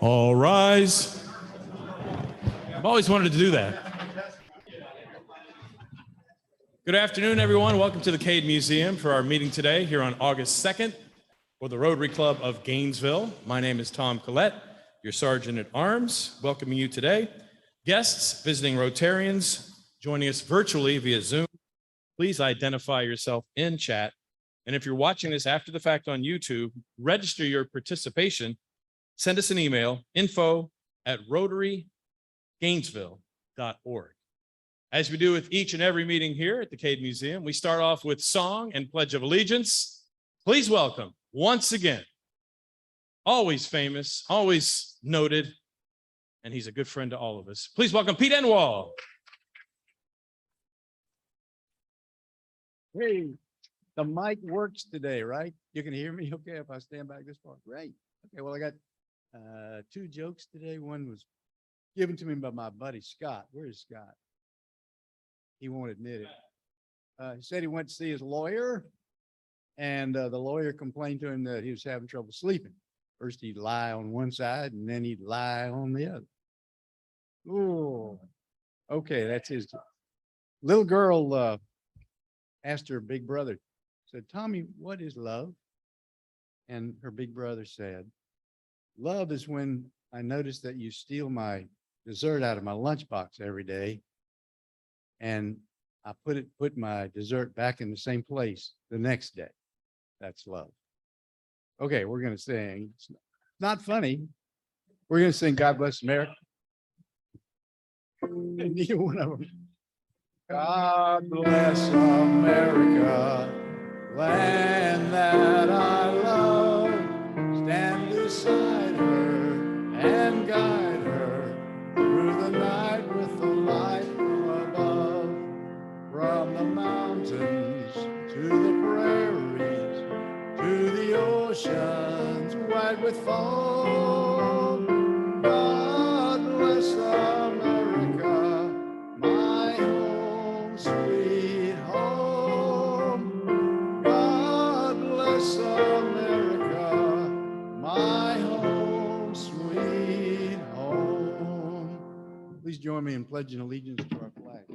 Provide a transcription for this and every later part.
All rise. I've always wanted to do that. Good afternoon, everyone. Welcome to the Cade Museum for our meeting today here on August 2nd for the Rotary Club of Gainesville. My name is Tom Collette, your Sergeant at Arms, welcoming you today. Guests, visiting Rotarians, joining us virtually via Zoom, please identify yourself in chat. And if you're watching this after the fact on YouTube, register your participation. Send us an email, info@rotarygainesville.org. As we do with each and every meeting here at the Cade Museum, we start off with song and Pledge of Allegiance. Please welcome, once again, always famous, always noted, and he's a good friend to all of us. Please welcome Pete Enwall. Hey, the mic works today, right? You can hear me okay if I stand back this far? Great. Okay, well, I got two jokes today. One was given to me by my buddy Scott. Where is Scott? He won't admit it. He said he went to see his lawyer, and the lawyer complained to him that he was having trouble sleeping. First he'd lie on one side, and then he'd lie on the other. Oh, okay, that's his. Little girl asked her big brother, said, "Tommy, what is love?" And her big brother said, "Love is when I notice that you steal my dessert out of my lunchbox every day, and I put my dessert back in the same place the next day. That's love." Okay, we're going to sing. It's not funny. We're going to sing God Bless America. Neither one of them. God bless America, land that I love. Stand beside her and guide her through the night with the light from above. From the mountains to the prairies, to the oceans white with foam. God bless America, my home, sweet home. God bless America, my home, sweet home. Please join me in pledging allegiance to our flag.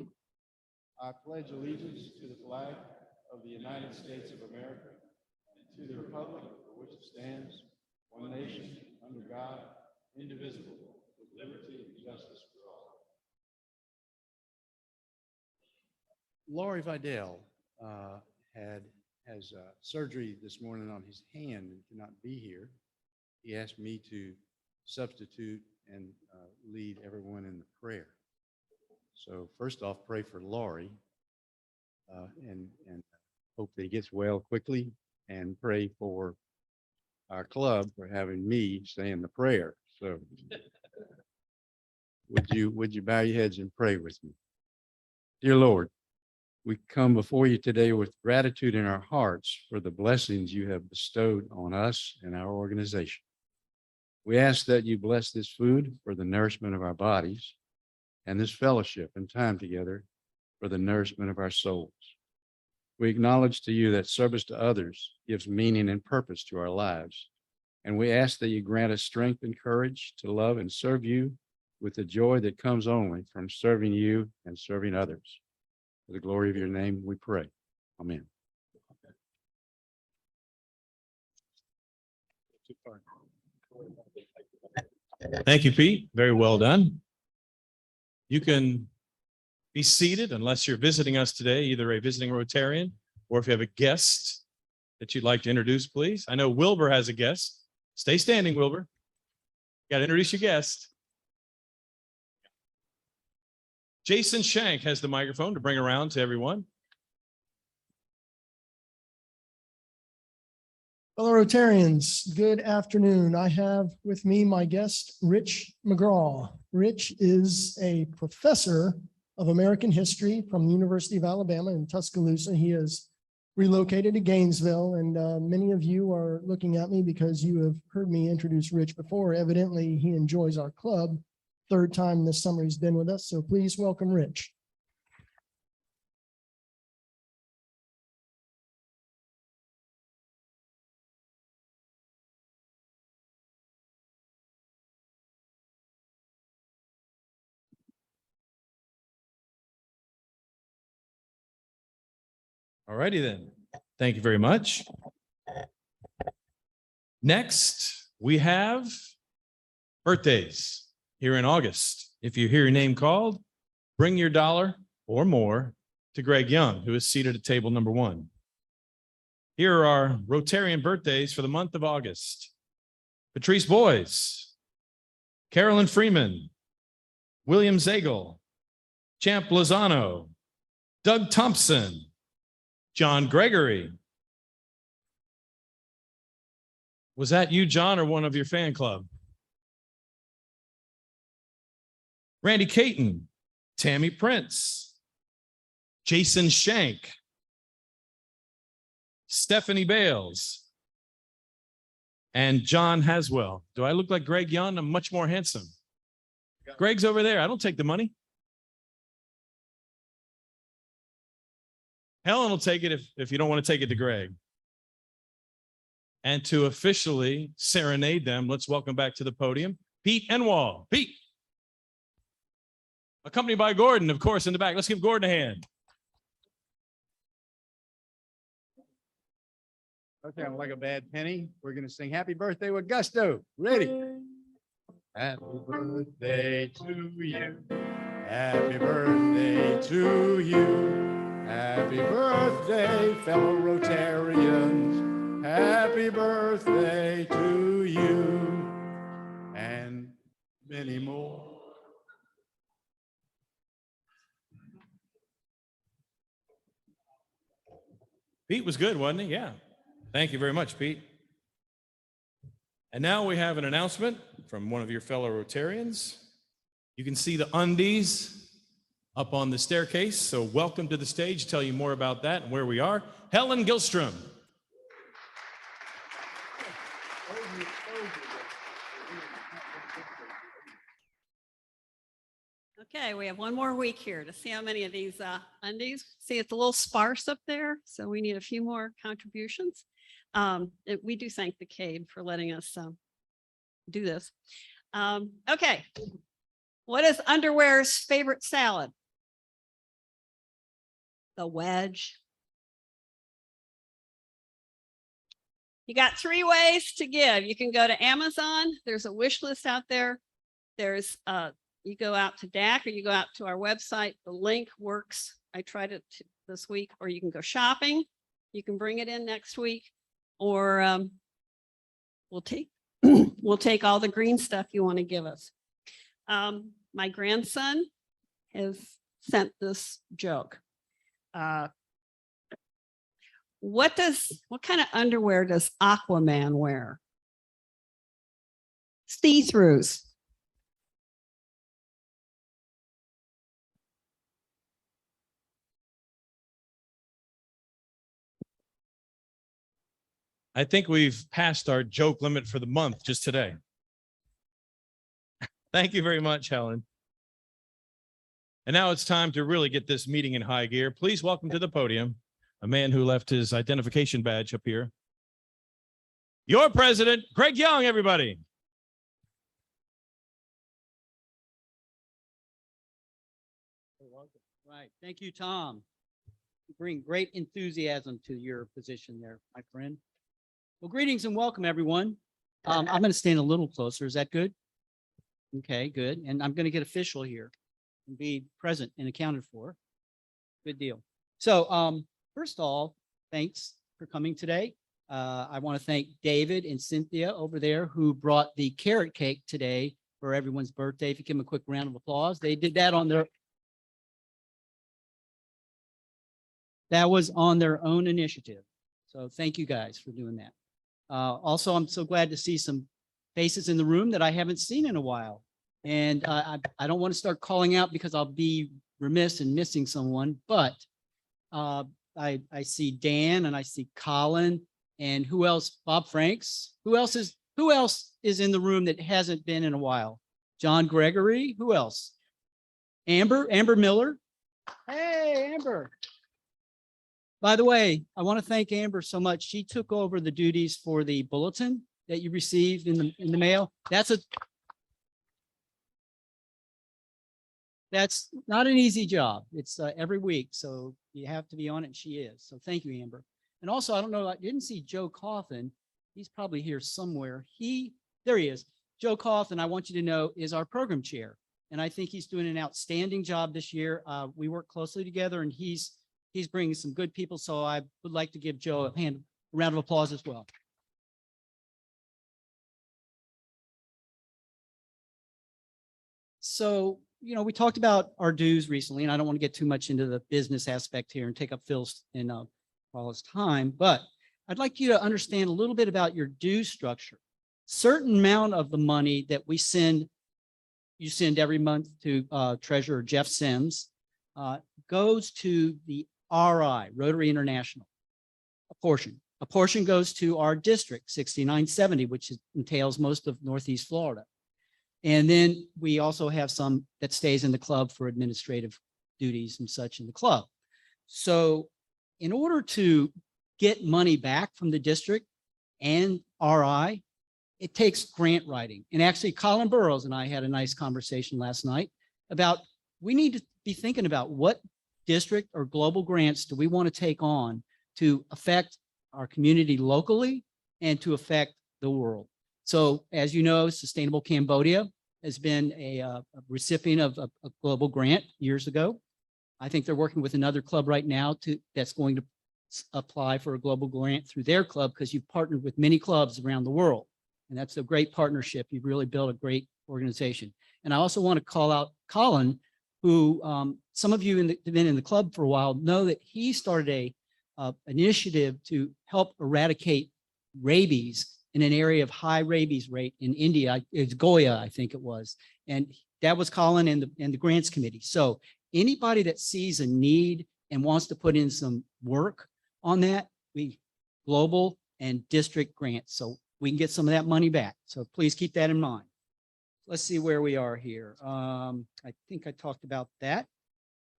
I pledge allegiance to the flag of the United States of America and to the republic for which it stands, one nation, under God, indivisible, with liberty and justice for all. Laurie Vidal has surgery this morning on his hand and cannot be here. He asked me to substitute and lead everyone in the prayer. So first off, pray for Laurie and hope that he gets well quickly, and pray for our club for having me saying the prayer. So would you bow your heads and pray with me? Dear Lord, we come before you today with gratitude in our hearts for the blessings you have bestowed on us and our organization. We ask that you bless this food for the nourishment of our bodies, and this fellowship and time together for the nourishment of our souls. We acknowledge to you that service to others gives meaning and purpose to our lives, and we ask that you grant us strength and courage to love and serve you with the joy that comes only from serving you and serving others. For the glory of your name, we pray. Amen. Thank you, Pete. Very well done. You can be seated unless you're visiting us today, either a visiting Rotarian or if you have a guest that you'd like to introduce, please. I know Wilbur has a guest. Stay standing, Wilbur. Got to introduce your guest. Jason Shank has the microphone to bring around to everyone. Fellow Rotarians, good afternoon. I have with me my guest, Rich Mcgraw. Rich is a professor of American history from the University of Alabama in Tuscaloosa. He has relocated to Gainesville, and many of you are looking at me because you have heard me introduce Rich before. Evidently, he enjoys our club. Third time this summer he's been with us, so please welcome Rich. All righty then. Thank you very much. Next, we have birthdays here in August. If you hear your name called, bring your $1 or more to Greg Young, who is seated at table number 1. Here are our Rotarian birthdays for the month of August. Patrice Boyes, Carolyn Freeman, William Zagel, Champ Lozano, Doug Thompson, John Gregory. Was that you, John, or one of your fan club? Randy Caton, Tammy Prince, Jason Shank, Stephanie Bales, and John Haswell. Do I look like Greg Young? I'm much more handsome. Greg's over there. I don't take the money. Helen will take it if you don't want to take it to Greg. And to officially serenade them, let's welcome back to the podium, Pete Enwall. Pete. Accompanied by Gordon, of course, in the back. Let's give Gordon a hand. Okay, I'm like a bad penny. We're going to sing Happy Birthday with gusto. Ready? Happy birthday to you. Happy birthday to you. Happy birthday, fellow Rotarians. Happy birthday to you. And many more. Pete was good, wasn't he? Yeah. Thank you very much, Pete. And now we have an announcement from one of your fellow Rotarians. You can see the undies up on the staircase. So welcome to the stage. Tell you more about that and where we are. Helen Gilstrom. Okay, we have one more week here to see how many of these undies. See, it's a little sparse up there, so we need a few more contributions. We do thank the CADE for letting us do this. Okay, what is Underwear's favorite salad? The wedge. You got 3 ways to give. You can go to Amazon. There's a wish list out there. There's you go out to DAC or you go out to our website. The link works. I tried it this week, or you can go shopping. You can bring it in next week, or we'll take all the green stuff you want to give us. My grandson has sent this joke. What kind of underwear does Aquaman wear? See-throughs. I think we've passed our joke limit for the month just today. Thank you very much, Helen. And now it's time to really get this meeting in high gear. Please welcome to the podium a man who left his identification badge up here. Your president, Greg Young, everybody. Right. Thank you, Tom. You bring great enthusiasm to your position there, my friend. Well, greetings and welcome, everyone. I'm going to stand a little closer. Is that good? Okay, good. And I'm going to get official here and be present and accounted for. Good deal. So first of all, thanks for coming today. I want to thank David and Cynthia over there who brought the carrot cake today for everyone's birthday. If you give them a quick round of applause. They did that on their own initiative. So thank you guys for doing that. Also, I'm so glad to see some faces in the room that I haven't seen in a while. And I don't want to start calling out because I'll be remiss in missing someone, but I see Dan and I see Colin and who else? Bob Franks. Who else is in the room that hasn't been in a while? John Gregory. Who else? Amber Miller. Hey, Amber. By the way, I want to thank Amber so much. She took over the duties for the bulletin that you received in the mail. That's not an easy job. It's every week, so you have to be on it, and she is. So thank you, Amber. And also, I don't know, I didn't see Joe Coffin. He's probably here somewhere. There he is. Joe Coffin, I want you to know, is our program chair. And I think he's doing an outstanding job this year. We work closely together, and he's bringing some good people. So I would like to give Joe a round of applause as well. So, you know, we talked about our dues recently, and I don't want to get too much into the business aspect here and take up Phil's and Paula's time, but I'd like you to understand a little bit about your due structure. Certain amount of the money that we send, you send every month to Treasurer Jeff Sims, goes to the RI, Rotary International, a portion. A portion goes to our district, 6970, which entails most of Northeast Florida. And then we also have some that stays in the club for administrative duties and such in the club. So in order to get money back from the district and RI, it takes grant writing. And actually, Colin Burrows and I had a nice conversation last night about we need to be thinking about what district or global grants do we want to take on to affect our community locally and to affect the world. So as you know, Sustainable Cambodia has been a recipient of a global grant years ago. I think they're working with another club right now that's going to apply for a global grant through their club because you've partnered with many clubs around the world. And that's a great partnership. You've really built a great organization. And I also want to call out Colin, who some of you have been in the club for a while know that he started a initiative to help eradicate rabies in an area of high rabies rate in India. It's Goya, I think it was. And that was Colin and the grants committee. So anybody that sees a need and wants to put in some work on that, we global and district grants. So we can get some of that money back. So please keep that in mind. Let's see where we are here. I think I talked about that.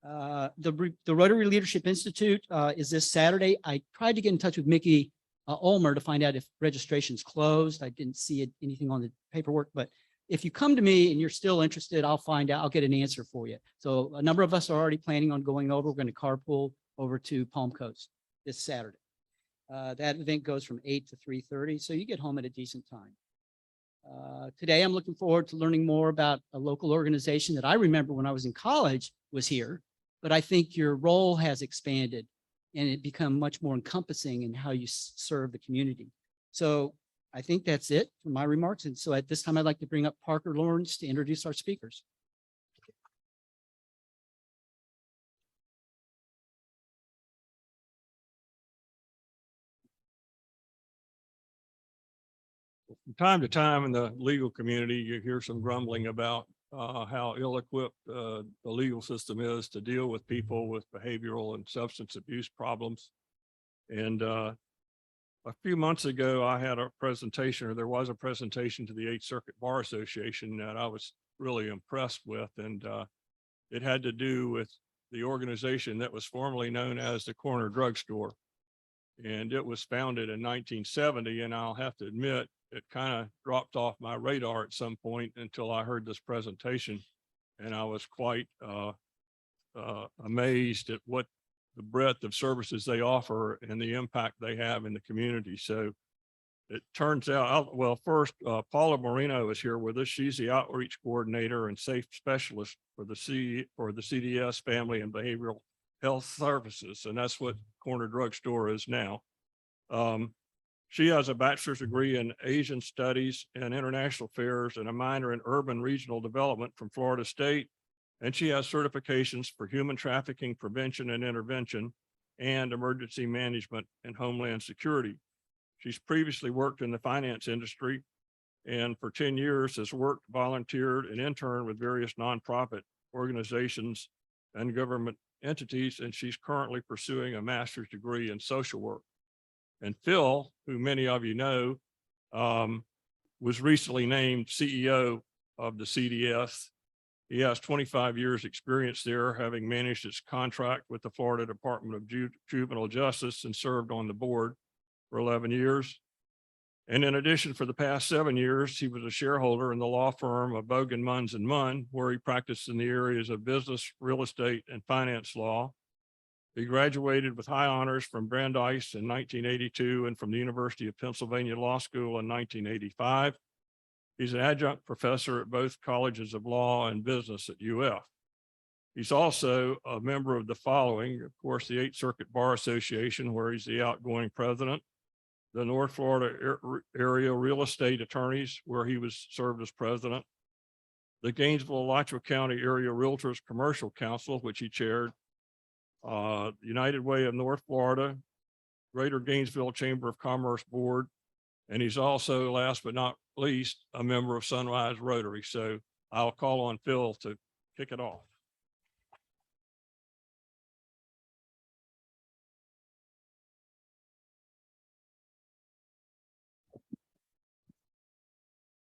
The Rotary Leadership Institute is this Saturday. I tried to get in touch with Mickey Ulmer to find out if registration's closed. I didn't see anything on the paperwork, but if you come to me and you're still interested, I'll find out, I'll get an answer for you. So a number of us are already planning on going over. We're going to carpool over to Palm Coast this Saturday. That event goes from 8 to 3:30, so you get home at a decent time. Today, I'm looking forward to learning more about a local organization that I remember when I was in college was here, but I think your role has expanded and it become much more encompassing in how you serve the community. So I think that's it for my remarks. And so at this time, I'd like to bring up Parker Lawrence to introduce our speakers. From time to time in the legal community, you hear some grumbling about how ill-equipped the legal system is to deal with people with behavioral and substance abuse problems. And a few months ago, I had a presentation, or there was a presentation to the 8th Circuit Bar Association that I was really impressed with. And it had to do with the organization that was formerly known as the Corner Drugstore. And it was founded in 1970. And I'll have to admit, it kind of dropped off my radar at some point until I heard this presentation. And I was quite amazed at what the breadth of services they offer and the impact they have in the community. So it turns out, well, first, Paula Moreno is here with us. She's the outreach coordinator and safe specialist for the CDS Family and Behavioral Health Services. And that's what Corner Drugstore is now. She has a bachelor's degree in Asian Studies and International Affairs and a minor in Urban Regional Development from Florida State. And she has certifications for human trafficking prevention and intervention and emergency management and homeland security. She's previously worked in the finance industry and for 10 years has worked, volunteered, and interned with various nonprofit organizations and government entities. And she's currently pursuing a master's degree in social work. And Phil, who many of you know, was recently named CEO of the CDS. He has 25 years experience there, having managed its contract with the Florida Department of Juvenile Justice and served on the board for 11 years. And in addition, for the past 7 years, he was a shareholder in the law firm of Bogan, Munns and Munn, where he practiced in the areas of business, real estate, and finance law. He graduated with high honors from Brandeis in 1982 and from the University of Pennsylvania Law School in 1985. He's an adjunct professor at both colleges of law and business at UF. He's also a member of the following, of course, the 8th Circuit Bar Association, where he's the outgoing president, the North Florida Area Real Estate Attorneys, where he was served as president, the Gainesville-Alachua County Area Realtors Commercial Council, which he chaired, United Way of North Florida, Greater Gainesville Chamber of Commerce Board, and he's also, last but not least, a member of Sunrise Rotary. So I'll call on Phil to kick it off.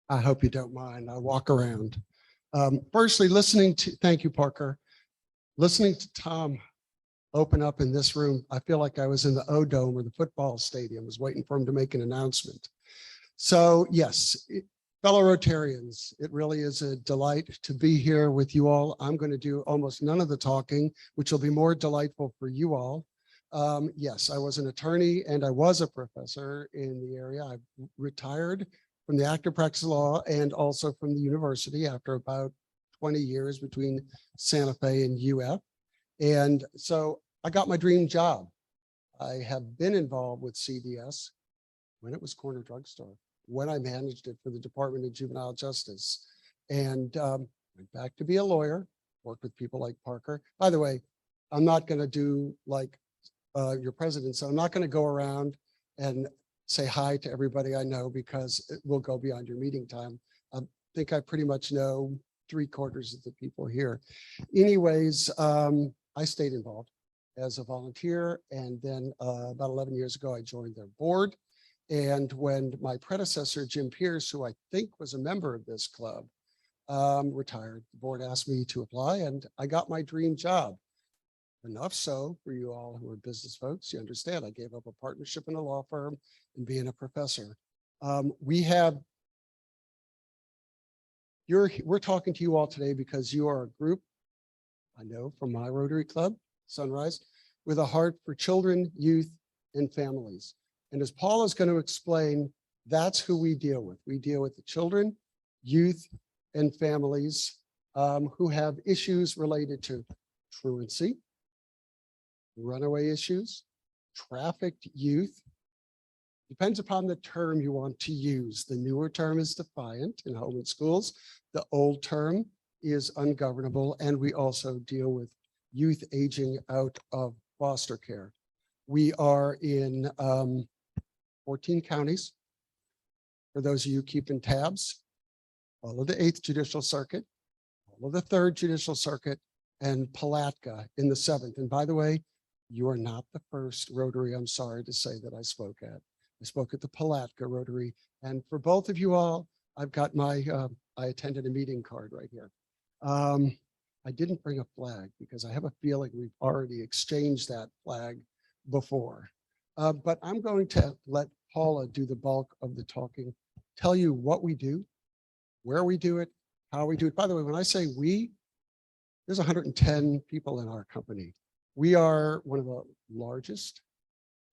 I hope you don't mind. I walk around. Firstly, thank you, Parker. Listening to Tom open up in this room, I feel like I was in the O-Dome or the football stadium, was waiting for him to make an announcement. So yes, fellow Rotarians, it really is a delight to be here with you all. I'm going to do almost none of the talking, which will be more delightful for you all. Yes, I was an attorney and I was a professor in the area. I retired from the active practice of law and also from the university after about 20 years between Santa Fe and UF. And so I got my dream job. I have been involved with CDS when it was Corner Drugstore, when I managed it for the Department of Juvenile Justice, and went back to be a lawyer, worked with people like Parker. By the way, I'm not going to do like your president, so I'm not going to go around and say hi to everybody I know because it will go beyond your meeting time. I think I pretty much know 3/4 of the people here. Anyways, I stayed involved as a volunteer, and then about 11 years ago, I joined their board. And when my predecessor, Jim Pierce, who I think was a member of this club, retired, the board asked me to apply, and I got my dream job. Enough so for you all who are business folks, you understand I gave up a partnership in a law firm and being a professor. We're talking to you all today because you are a group, I know from my Rotary Club, Sunrise, with a heart for children, youth, and families. And as Paula is going to explain, that's who we deal with. We deal with the children, youth, and families who have issues related to truancy, runaway issues, trafficked youth. Depends upon the term you want to use. The newer term is defiant in home and schools. The old term is ungovernable. And we also deal with youth aging out of foster care. We are in 14 counties. For those of you keeping tabs, all of the 8th Judicial Circuit, all of the 3rd Judicial Circuit, and Palatka in the 7th. And by the way, you are not the first Rotary, I'm sorry to say, that I spoke at. I spoke at the Palatka Rotary. And for both of you all, I've got my, I attended a meeting card right here. I didn't bring a flag because I have a feeling we've already exchanged that flag before. But I'm going to let Paula do the bulk of the talking, tell you what we do, where we do it, how we do it. By the way, when I say we, there's 110 people in our company. We are one of the largest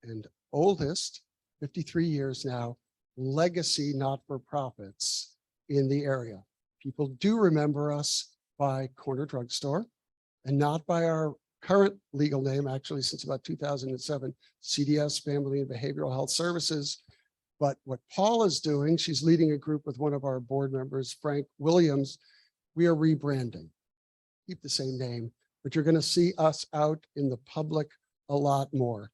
and oldest, 53 years now, legacy not-for-profits in the area. People do remember us by Corner Drugstore and not by our current legal name, actually since about 2007, CDS, Family and Behavioral Health Services. But what Paul is doing, she's leading a group with one of our board members, Frank Williams. We are rebranding. Keep the same name, but you're going to see us out in the public a lot more.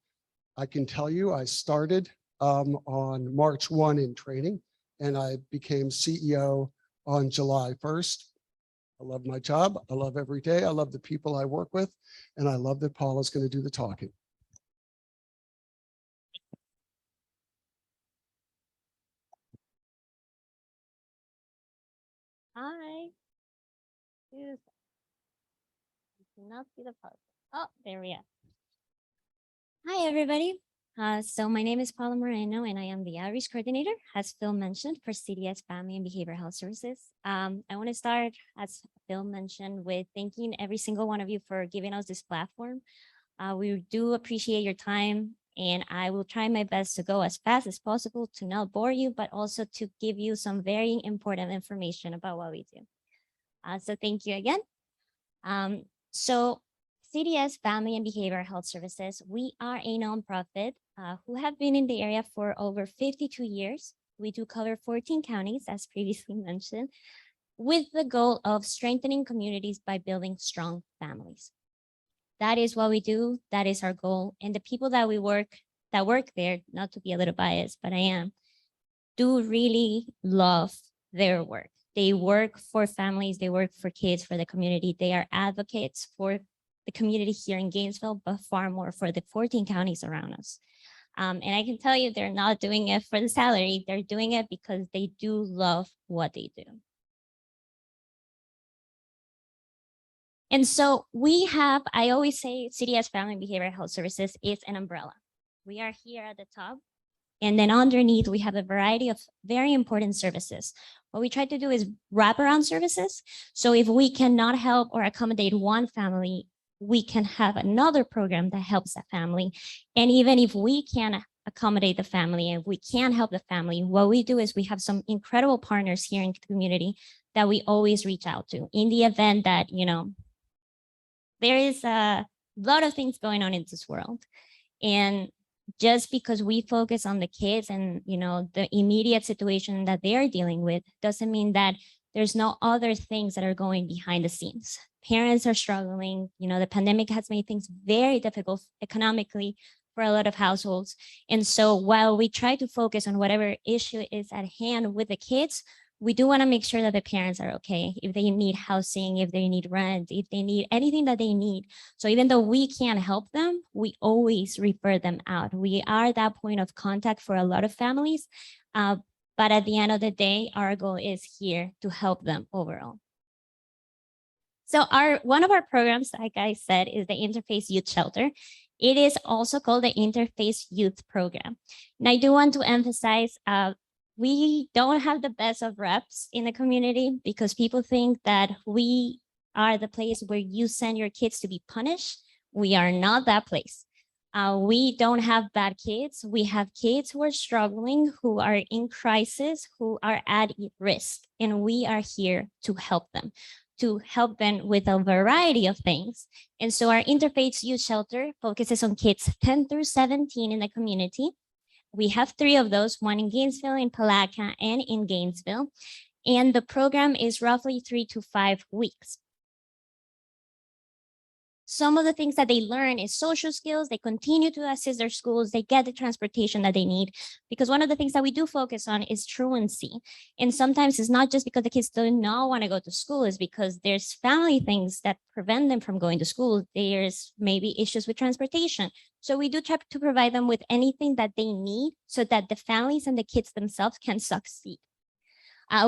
I can tell you I started on March 1 in training, and I became CEO on July 1st. I love my job. I love every day. I love the people I work with, and I love that Paula's going to do the talking. Hi. Yes. I cannot see the post. Oh, there we are. Hi, everybody. So my name is Paula Moreno, and I am the Outreach Coordinator, as Phil mentioned, for CDS Family and Behavioral Health Services. I want to start, as Phil mentioned, with thanking every single one of you for giving us this platform. We do appreciate your time, and I will try my best to go as fast as possible to not bore you, but also to give you some very important information about what we do. So thank you again. So CDS Family and Behavioral Health Services, we are a nonprofit who have been in the area for over 52 years. We do cover 14 counties, as previously mentioned, with the goal of strengthening communities by building strong families. That is what we do. That is our goal. And the people that work there, not to be a little biased, but I am, do really love their work. They work for families, they work for kids, for the community. They are advocates for the community here in Gainesville, but far more for the 14 counties around us. And I can tell you they're not doing it for the salary. They're doing it because they do love what they do. And so we have, I always say CDS Family and Behavioral Health Services is an umbrella. We are here at the top. And then underneath, we have a variety of very important services. What we try to do is wraparound services. So if we cannot help or accommodate one family, we can have another program that helps that family. And even if we can't accommodate the family and we can't help the family, what we do is we have some incredible partners here in the community that we always reach out to in the event that, you know, there is a lot of things going on in this world. And just because we focus on the kids and, you know, the immediate situation that they are dealing with doesn't mean that there's no other things that are going behind the scenes. Parents are struggling. You know, the pandemic has made things very difficult economically for a lot of households. And so while we try to focus on whatever issue is at hand with the kids, we do want to make sure that the parents are okay. If they need housing, if they need rent, if they need anything that they need. So even though we can't help them, we always refer them out. We are that point of contact for a lot of families. But at the end of the day, our goal is here to help them overall. So one of our programs, like I said, is the Interface Youth Shelter. It is also called the Interface Youth Program. And I do want to emphasize, we don't have the best of reps in the community because people think that we are the place where you send your kids to be punished. We are not that place. We don't have bad kids. We have kids who are struggling, who are in crisis, who are at risk, and we are here to help them with a variety of things. And so our Interfaith Youth Shelter focuses on kids 10 through 17 in the community. We have 3 of those, one in Gainesville, in Palatka, and in Gainesville. And the program is roughly 3 to 5 weeks. Some of the things that they learn is social skills. They continue to assist their schools. They get the transportation that they need. Because one of the things that we do focus on is truancy. And sometimes it's not just because the kids do not want to go to school, it's because there's family things that prevent them from going to school. There's maybe issues with transportation. So we do try to provide them with anything that they need so that the families and the kids themselves can succeed.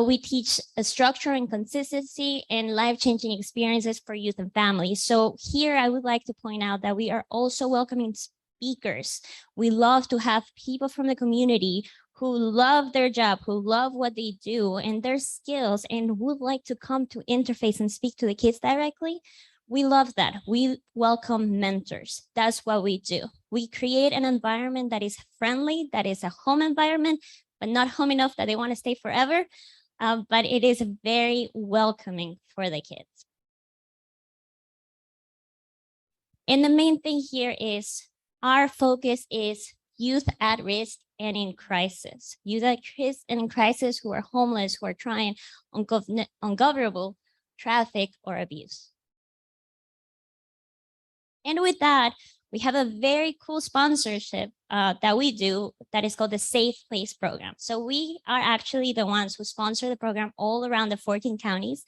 We teach a structure and consistency and life-changing experiences for youth and families. So here I would like to point out that we are also welcoming speakers. We love to have people from the community who love their job, who love what they do and their skills and would like to come to Interface and speak to the kids directly. We love that. We welcome mentors. That's what we do. We create an environment that is friendly, that is a home environment, but not home enough that they want to stay forever. But it is very welcoming for the kids. And the main thing here is our focus is youth at risk and in crisis. Youth at risk and in crisis who are homeless, who are trying ungovernable traffic or abuse. And with that, we have a very cool sponsorship that we do that is called the Safe Place Program. So we are actually the ones who sponsor the program all around the 14 counties.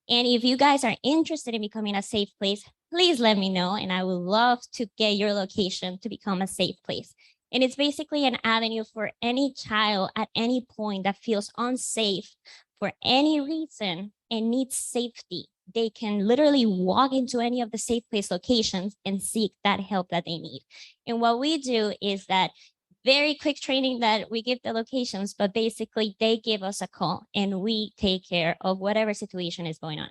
And if you guys are interested in becoming a safe place, please let me know. And I would love to get your location to become a safe place. And it's basically an avenue for any child at any point that feels unsafe for any reason and needs safety. They can literally walk into any of the safe place locations and seek that help that they need. And what we do is that very quick training that we give the locations, but basically they give us a call and we take care of whatever situation is going on.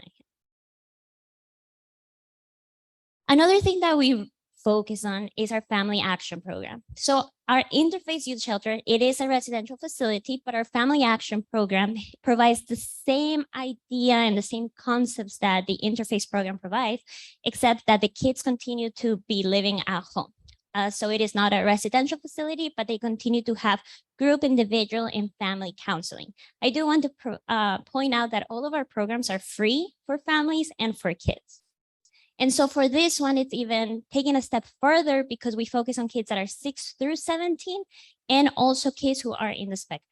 Another thing that we focus on is our family action program. So our Interface Youth Shelter, it is a residential facility, but our family action program provides the same idea and the same concepts that the Interface program provides, except that the kids continue to be living at home. So it is not a residential facility, but they continue to have group, individual, and family counseling. I do want to point out that all of our programs are free for families and for kids. And so for this one, it's even taking a step further because we focus on kids that are 6 through 17 and also kids who are in the spectrum.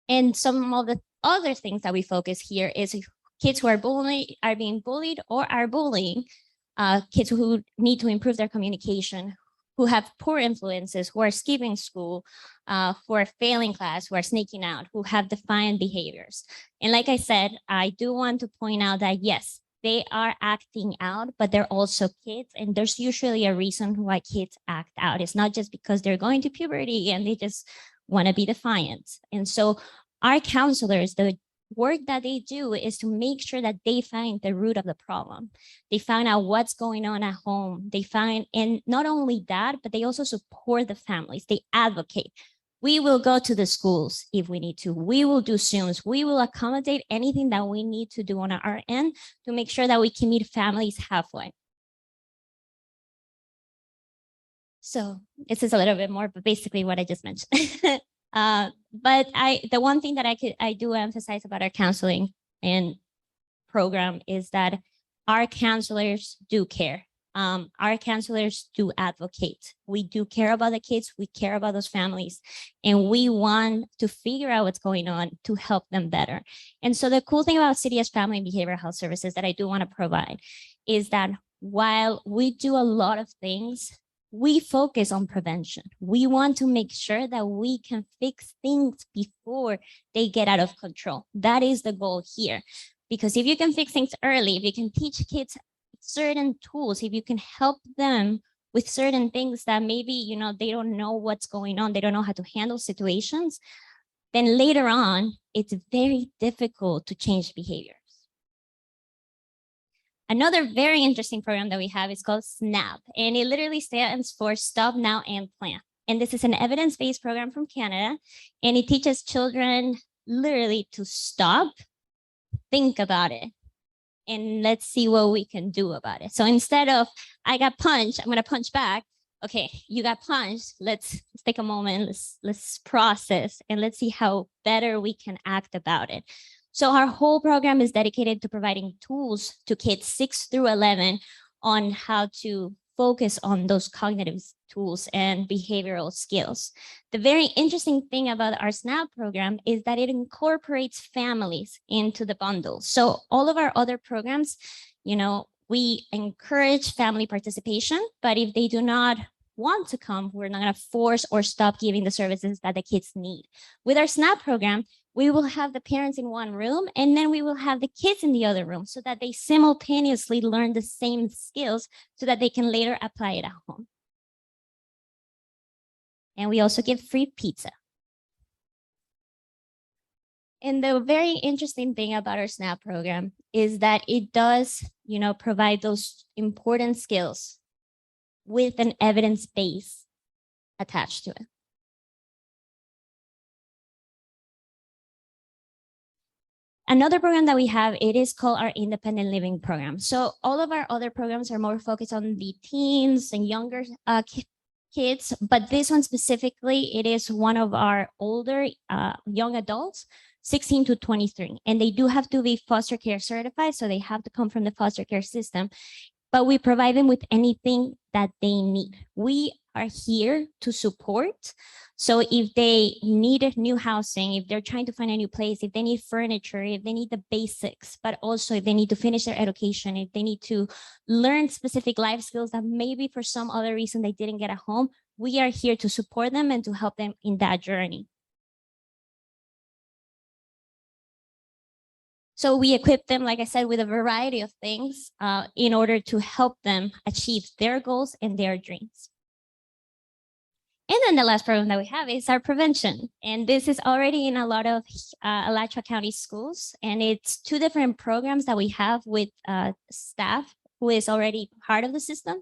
And some of the other things that we focus here is kids who are being bullied or are bullying, kids who need to improve their communication, who have poor influences, who are skipping school, who are failing class, who are sneaking out, who have defiant behaviors. And like I said, I do want to point out that yes, they are acting out, but they're also kids. And there's usually a reason why kids act out. It's not just because they're going to puberty and they just want to be defiant. And so our counselors, the work that they do is to make sure that they find the root of the problem. They find out what's going on at home. They find, and not only that, but they also support the families. They advocate. We will go to the schools if we need to. We will do Zooms. We will accommodate anything that we need to do on our end to make sure that we can meet families halfway. So this is a little bit more, but basically what I just mentioned. But the one thing that I do emphasize about our counseling and program is that our counselors do care. Our counselors do advocate. We do care about the kids. We care about those families, and we want to figure out what's going on to help them better. And so the cool thing about CDS Family and Behavioral Health Services that I do want to provide is that while we do a lot of things, we focus on prevention. We want to make sure that we can fix things before they get out of control. That is the goal here. Because if you can fix things early, if you can teach kids certain tools, if you can help them with certain things that maybe, you know, they don't know what's going on, they don't know how to handle situations, then later on, it's very difficult to change behavior. Another very interesting program that we have is called SNAP, and it literally stands for Stop Now and Plan. And this is an evidence-based program from Canada, and it teaches children literally to stop, think about it, and let's see what we can do about it. So instead of, I got punched, I'm gonna punch back. Okay, you got punched, let's take a moment, let's process, and let's see how better we can act about it. So our whole program is dedicated to providing tools to kids 6 through 11 on how to focus on those cognitive tools and behavioral skills. The very interesting thing about our SNAP program is that it incorporates families into the bundle. So all of our other programs, you know, we encourage family participation, but if they do not want to come, we're not going to force or stop giving the services that the kids need. With our SNAP program, we will have the parents in one room, and then we will have the kids in the other room so that they simultaneously learn the same skills so that they can later apply it at home. And we also give free pizza. And the very interesting thing about our SNAP program is that it does, you know, provide those important skills with an evidence base attached to it. Another program that we have, it is called our Independent Living Program. So all of our other programs are more focused on the teens and younger kids, but this one specifically, it is one of our older young adults, 16 to 23, and they do have to be foster care certified, so they have to come from the foster care system, but we provide them with anything that they need. We are here to support. So if they need new housing, if they're trying to find a new place, if they need furniture, if they need the basics, but also if they need to finish their education, if they need to learn specific life skills that maybe for some other reason they didn't get at home, we are here to support them and to help them in that journey. So we equip them, like I said, with a variety of things in order to help them achieve their goals and their dreams. And then the last program that we have is our prevention. And this is already in a lot of Alachua County schools. And it's 2 different programs that we have with staff who is already part of the system,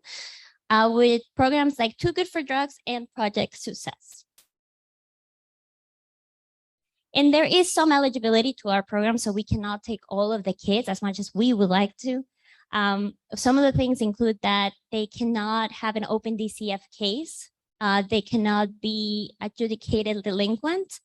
with programs like Too Good for Drugs and Project Success. And there is some eligibility to our program, so we cannot take all of the kids as much as we would like to. Some of the things include that they cannot have an open DCF case. They cannot be adjudicated delinquent,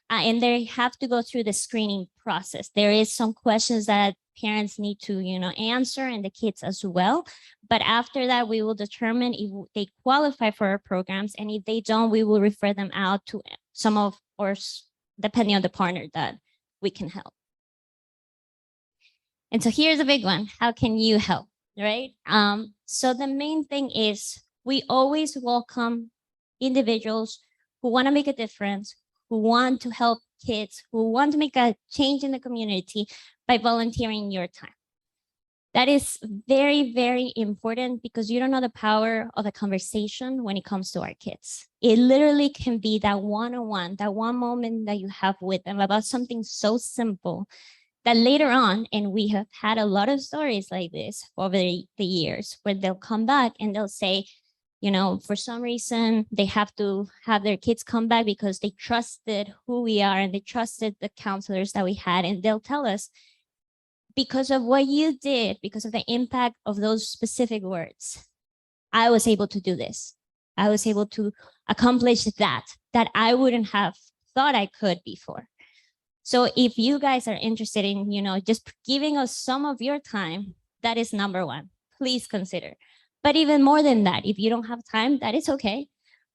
and they have to go through the screening process. There is some questions that parents need to, answer, and the kids as well. But after that, we will determine if they qualify for our programs, and if they don't, we will refer them out to some of, or depending on the partner that we can help. And so here's a big one. How can you help, right? So the main thing is we always welcome individuals who want to make a difference, who want to help kids, who want to make a change in the community by volunteering your time. That is very, very important, because you don't know the power of a conversation when it comes to our kids. It literally can be that one-on-one, that one moment that you have with them about something so simple that later on, and we have had a lot of stories like this over the years, where they'll come back and they'll say, for some reason, they have to have their kids come back because they trusted who we are and they trusted the counselors that we had. And they'll tell us, because of what you did, because of the impact of those specific words, I was able to do this. I was able to accomplish that I wouldn't have thought I could before. So if you guys are interested in, just giving us some of your time, that is number one. Please consider. But even more than that, if you don't have time, that is okay.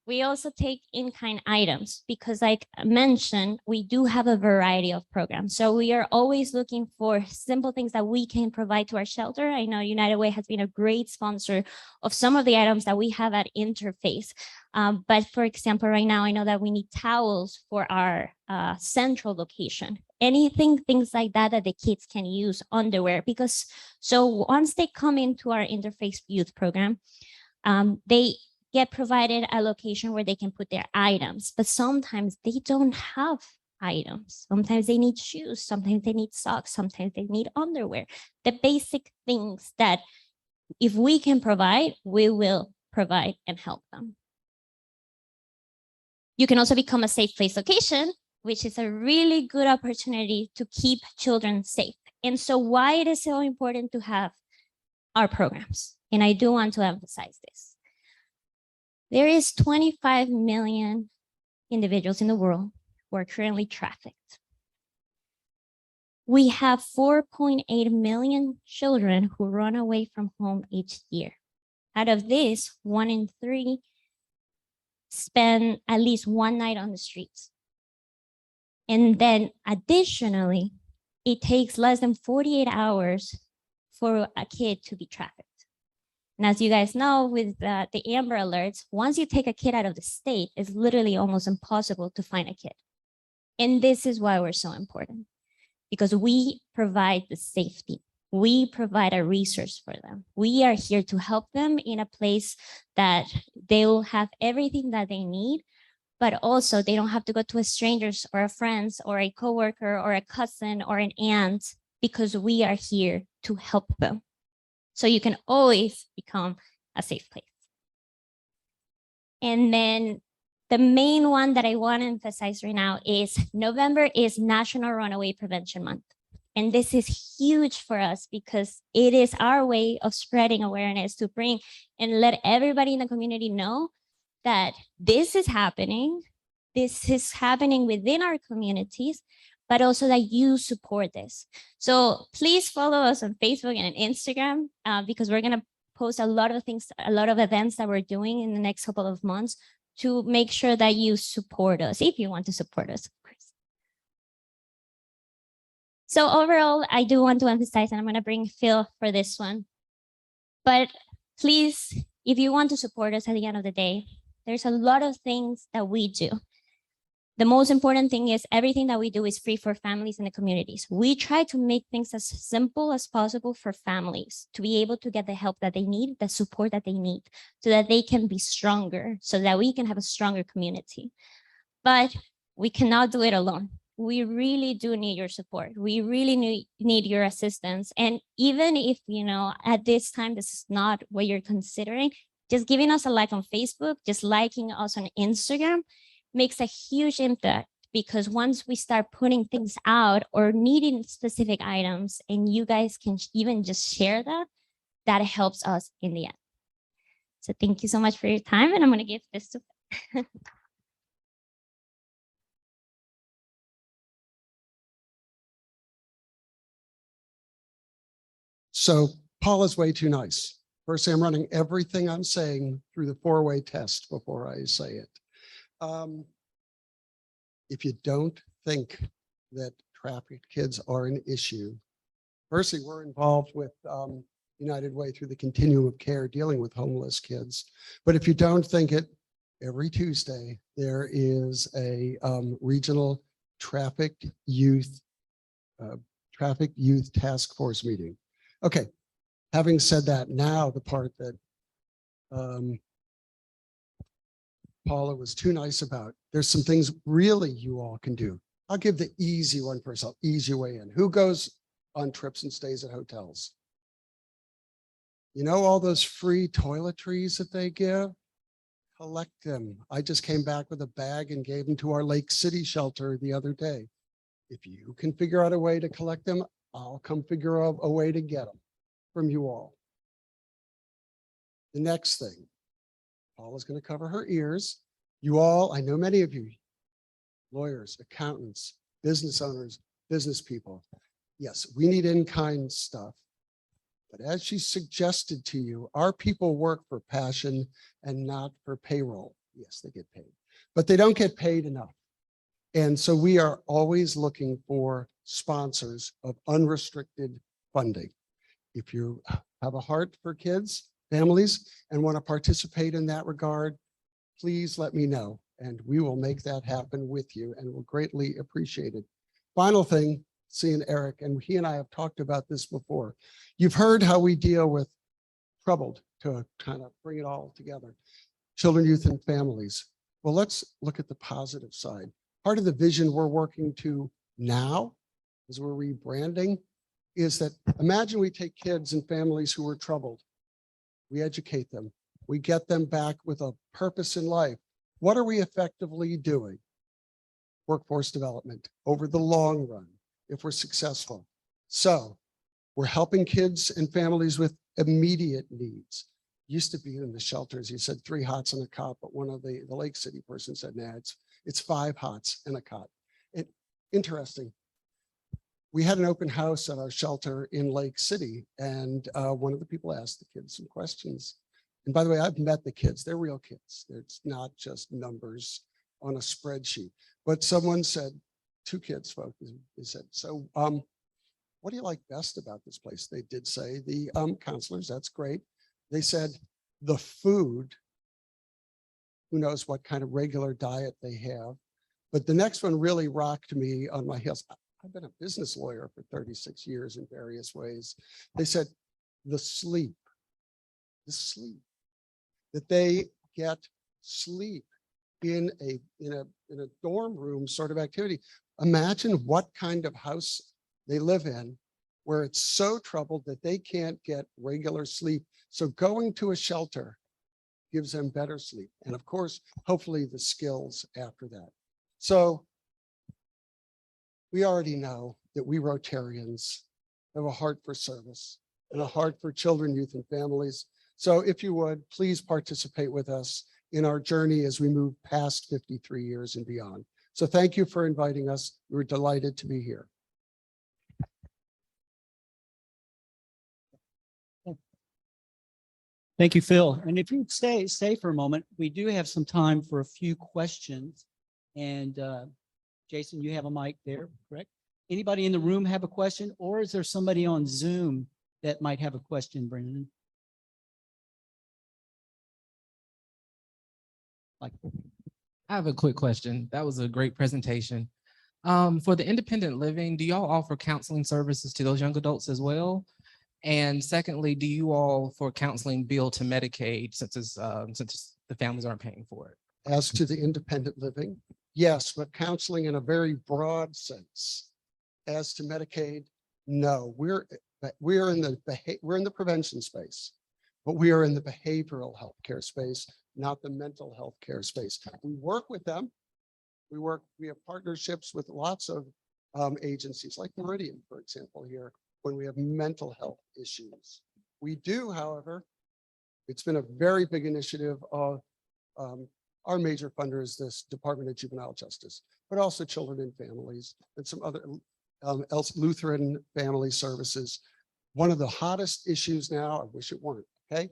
We also take in-kind items because, like I mentioned, we do have a variety of programs. So we are always looking for simple things that we can provide to our shelter. I know United Way has been a great sponsor of some of the items that we have at Interface. But for example, right now, I know that we need towels for our central location. Things like that the kids can use, underwear, because so once they come into our Interface youth program, they get provided a location where they can put their items, but sometimes they don't have items. Sometimes they need shoes, sometimes they need socks, sometimes they need underwear. The basic things that if we can provide, we will provide and help them. You can also become a safe place location, which is a really good opportunity to keep children safe. And so why it is so important to have our programs, and I do want to emphasize this. There is 25 million individuals in the world who are currently trafficked. We have 4.8 million children who run away from home each year. Out of this, 1 in 3 spend at least one night on the streets. And then additionally, it takes less than 48 hours for a kid to be trafficked. And as you guys know, with the Amber Alerts, once you take a kid out of the state, it's literally almost impossible to find a kid. And this is why we're so important, because we provide the safety. We provide a resource for them. We are here to help them in a place that they will have everything that they need, but also they don't have to go to a stranger's or a friend's or a coworker or a cousin or an aunt, because we are here to help them. So you can always become a safe place. And then the main one that I want to emphasize right now is November is National Runaway Prevention Month. And this is huge for us because it is our way of spreading awareness to bring and let everybody in the community know that this is happening. This is happening within our communities, but also that you support this. So please follow us on Facebook and on Instagram because we're going to post a lot of things, a lot of events that we're doing in the next couple of months to make sure that you support us, if you want to support us, of course. So overall, I do want to emphasize, and I'm going to bring Phil for this one, but please, if you want to support us at the end of the day, there's a lot of things that we do. The most important thing is everything that we do is free for families and the communities. We try to make things as simple as possible for families to be able to get the help that they need, the support that they need, so that they can be stronger, so that we can have a stronger community. But we cannot do it alone. We really do need your support. We really need your assistance. And even if, at this time, this is not what you're considering, just giving us a like on Facebook, just liking us on Instagram makes a huge impact, because once we start putting things out or needing specific items and you guys can even just share that, that helps us in the end. So thank you so much for your time. And I'm going to give this to So Paula's way too nice. First, I'm running everything I'm saying through the 4-way test before I say it. If you don't think that trafficked kids are an issue, firstly, we're involved with United Way through the continuum of care dealing with homeless kids. But if you don't think it, every Tuesday, there is a regional trafficked youth task force meeting. Okay, having said that, now the part that Paula was too nice about, there's some things really you all can do. I'll give the easy one first, easy way in. Who goes on trips and stays at hotels? You know all those free toiletries that they give? Collect them. I just came back with a bag and gave them to our Lake City shelter the other day. If you can figure out a way to collect them, I'll come figure out a way to get them from you all. The next thing, Paula's going to cover her ears. You all, I know many of you, lawyers, accountants, business owners, business people. Yes, we need in-kind stuff. But as she suggested to you, our people work for passion and not for payroll. Yes, they get paid, but they don't get paid enough. And so we are always looking for sponsors of unrestricted funding. If you have a heart for kids, families, and want to participate in that regard, please let me know, and we will make that happen with you, and we'll greatly appreciate it. Final thing, seeing Eric, and he and I have talked about this before. You've heard how we deal with troubled, to kind of bring it all together. Children, youth, and families. Well, let's look at the positive side. Part of the vision we're working to now, as we're rebranding, is that imagine we take kids and families who are troubled. We educate them. We get them back with a purpose in life. What are we effectively doing? Workforce development over the long run, if we're successful. So we're helping kids and families with immediate needs. Used to be in the shelters, you said 3 hots and a cot, but one of the Lake City person said, nah, it's 5 hots and a cot. Interesting. We had an open house at our shelter in Lake City, and one of the people asked the kids some questions. And by the way, I've met the kids. They're real kids. It's not just numbers on a spreadsheet. But someone said, 2 kids spoke. They said, so what do you like best about this place? They did say the counselors, that's great. They said the food, who knows what kind of regular diet they have. But the next one really rocked me on my heels. I've been a business lawyer for 36 years in various ways. They said the sleep, that they get sleep in a dorm room sort of activity. Imagine what kind of house they live in where it's so troubled that they can't get regular sleep. So going to a shelter gives them better sleep. And of course, hopefully the skills after that. So we already know that we Rotarians have a heart for service and a heart for children, youth, and families. So if you would, please participate with us in our journey as we move past 53 years and beyond. So thank you for inviting us. We're delighted to be here. Thank you, Phil. And if you'd stay for a moment, we do have some time for a few questions. And Jason, you have a mic there, correct? Anybody in the room have a question, or is there somebody on Zoom that might have a question, Brendan? Like, I have a quick question. That was a great presentation. For the independent living, do y'all offer counseling services to those young adults as well? And secondly, do you all for counseling bill to Medicaid since the families aren't paying for it? As to the independent living, yes, but counseling in a very broad sense. As to Medicaid, no, we're in the prevention space, but we are in the behavioral health care space, not the mental health care space. We work with them. We have partnerships with lots of agencies like Meridian, for example, here, when we have mental health issues. We do, however, it's been a very big initiative of our major funder is this Department of Juvenile Justice, but also Children and Families and some other Lutheran Family Services. One of the hottest issues now, I wish it weren't, okay,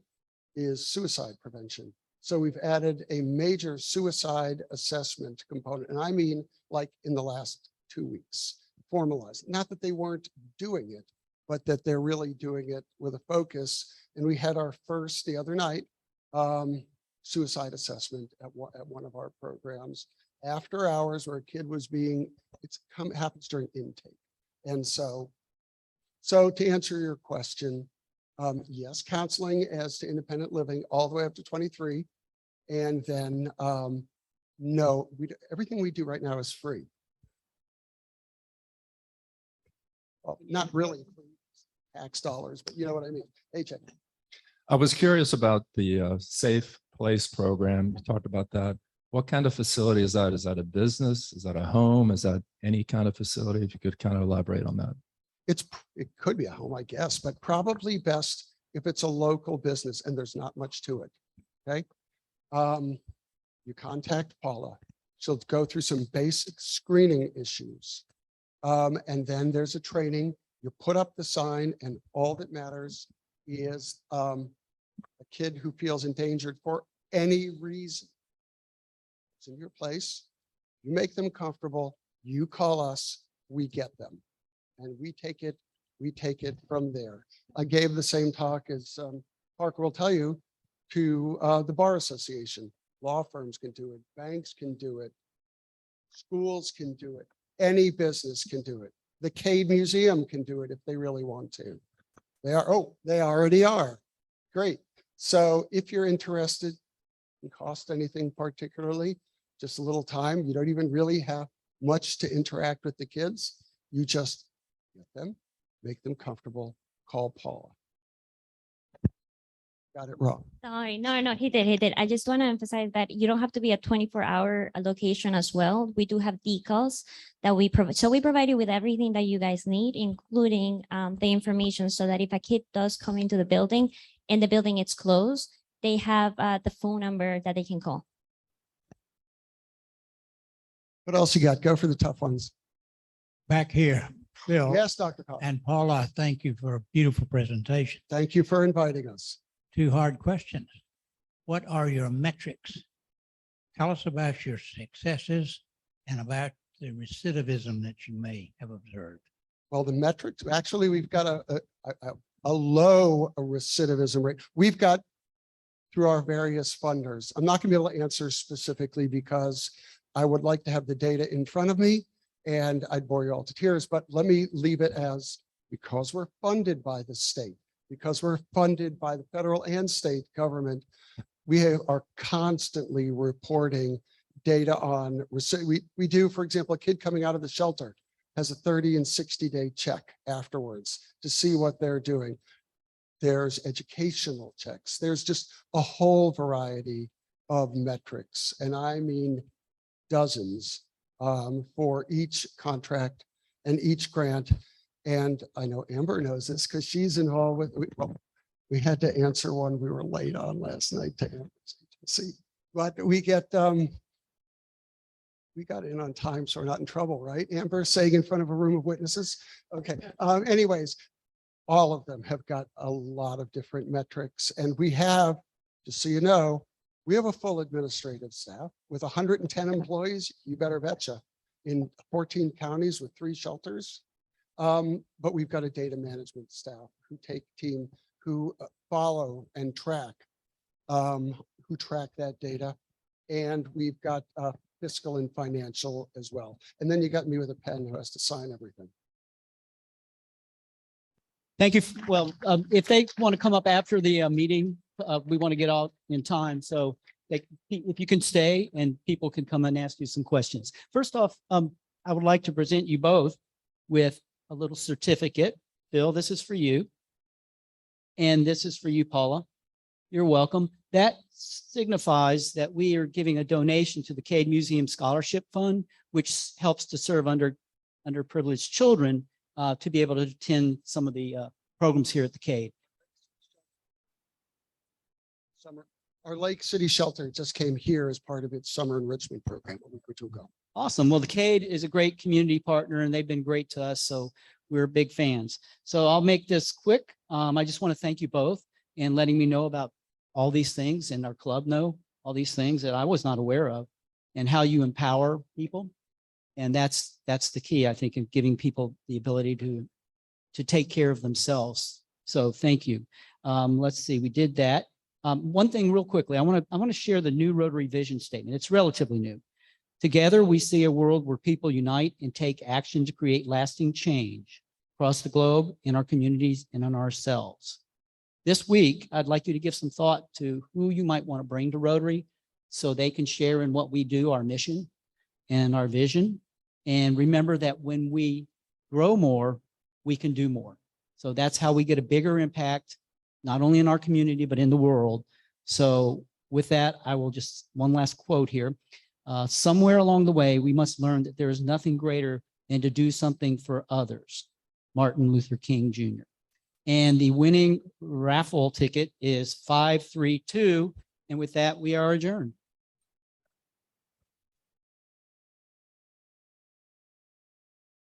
is suicide prevention. So we've added a major suicide assessment component, and I mean like in the last 2 weeks, formalized. Not that they weren't doing it, but that they're really doing it with a focus. And we had our first the other night, suicide assessment at one of our programs after hours, where a kid was happens during intake. And so to answer your question, yes, counseling as to independent living all the way up to 23. And then no, everything we do right now is free. Well, not really tax dollars, but you know what I mean. Paycheck. I was curious about the Safe Place program. You talked about that. What kind of facility is that? Is that a business? Is that a home? Is that any kind of facility? If you could kind of elaborate on that. It could be a home, I guess, but probably best if it's a local business and there's not much to it. Okay. You contact Paula. She'll go through some basic screening issues. And then there's a training. You put up the sign, and all that matters is a kid who feels endangered for any reason. It's in your place. You make them comfortable. You call us. We get them, and we take it from there. I gave the same talk as Parker will tell you to the Bar Association. Law firms can do it. Banks can do it. Schools can do it. Any business can do it. The Cade Museum can do it if they really want to. They already are. Great. So if you're interested, it doesn't cost anything particularly, just a little time. You don't even really have much to interact with the kids. You just get them, make them comfortable, call Paula. Got it wrong. Sorry, no, he did. I just want to emphasize that you don't have to be a 24-hour location as well. We do have decals that we provide. So we provide you with everything that you guys need, including the information, so that if a kid does come into the building and the building is closed, they have the phone number that they can call. What else you got? Go for the tough ones. Back here, Bill. Yes, Dr. Paula. And Paula, thank you for a beautiful presentation. Thank you for inviting us. 2 hard questions. What are your metrics? Tell us about your successes and about the recidivism that you may have observed. Well, the metrics, actually, we've got a low recidivism rate. We've got, through our various funders, I'm not going to be able to answer specifically because I would like to have the data in front of me and I'd bore you all to tears, but let me leave it as, because we're funded by the state, because we're funded by the federal and state government, we are constantly reporting data on, we do, for example, a kid coming out of the shelter has a 30 and 60-day check afterwards to see what they're doing. There's educational checks. There's just a whole variety of metrics, and I mean dozens for each contract and each grant. And I know Amber knows this because she's involved with, we had to answer one we were late on last night to Amber's agency, but we got in on time, so we're not in trouble, right? Amber, saying in front of a room of witnesses. Okay. Anyways, all of them have got a lot of different metrics, and we have, just so you know, we have a full administrative staff with 110 employees. You better betcha, in 14 counties with 3 shelters. But we've got a data management staff who follow and track, who track that data. and we've got fiscal and financial as well. And then you got me with a pen who has to sign everything. Thank you. Well, if they want to come up after the meeting, we want to get out in time. So if you can stay and people can come and ask you some questions. First off, I would like to present you both with a little certificate. Bill, this is for you. And this is for you, Paula. You're welcome. That signifies that we are giving a donation to the Cade Museum Scholarship Fund, which helps to serve underprivileged children to be able to attend some of the programs here at the Cade. Summer, our Lake City Shelter just came here as part of its summer enrichment program a week or two ago. Awesome. Well, the Cade is a great community partner and they've been great to us. So we're big fans. So I'll make this quick. I just want to thank you both and letting me know about all these things, and our club know all these things that I was not aware of, and how you empower people. And that's the key, I think, in giving people the ability to take care of themselves. So thank you. Let's see, we did that. One thing real quickly, I want to share the new Rotary vision statement. It's relatively new. Together, we see a world where people unite and take action to create lasting change across the globe, in our communities, and in ourselves. This week, I'd like you to give some thought to who you might want to bring to Rotary so they can share in what we do, our mission and our vision. And remember that when we grow more, we can do more. So that's how we get a bigger impact, not only in our community, but in the world. So with that, I will just, one last quote here. Somewhere along the way, we must learn that there is nothing greater than to do something for others. Martin Luther King Jr. And the winning raffle ticket is 532. And with that, we are adjourned.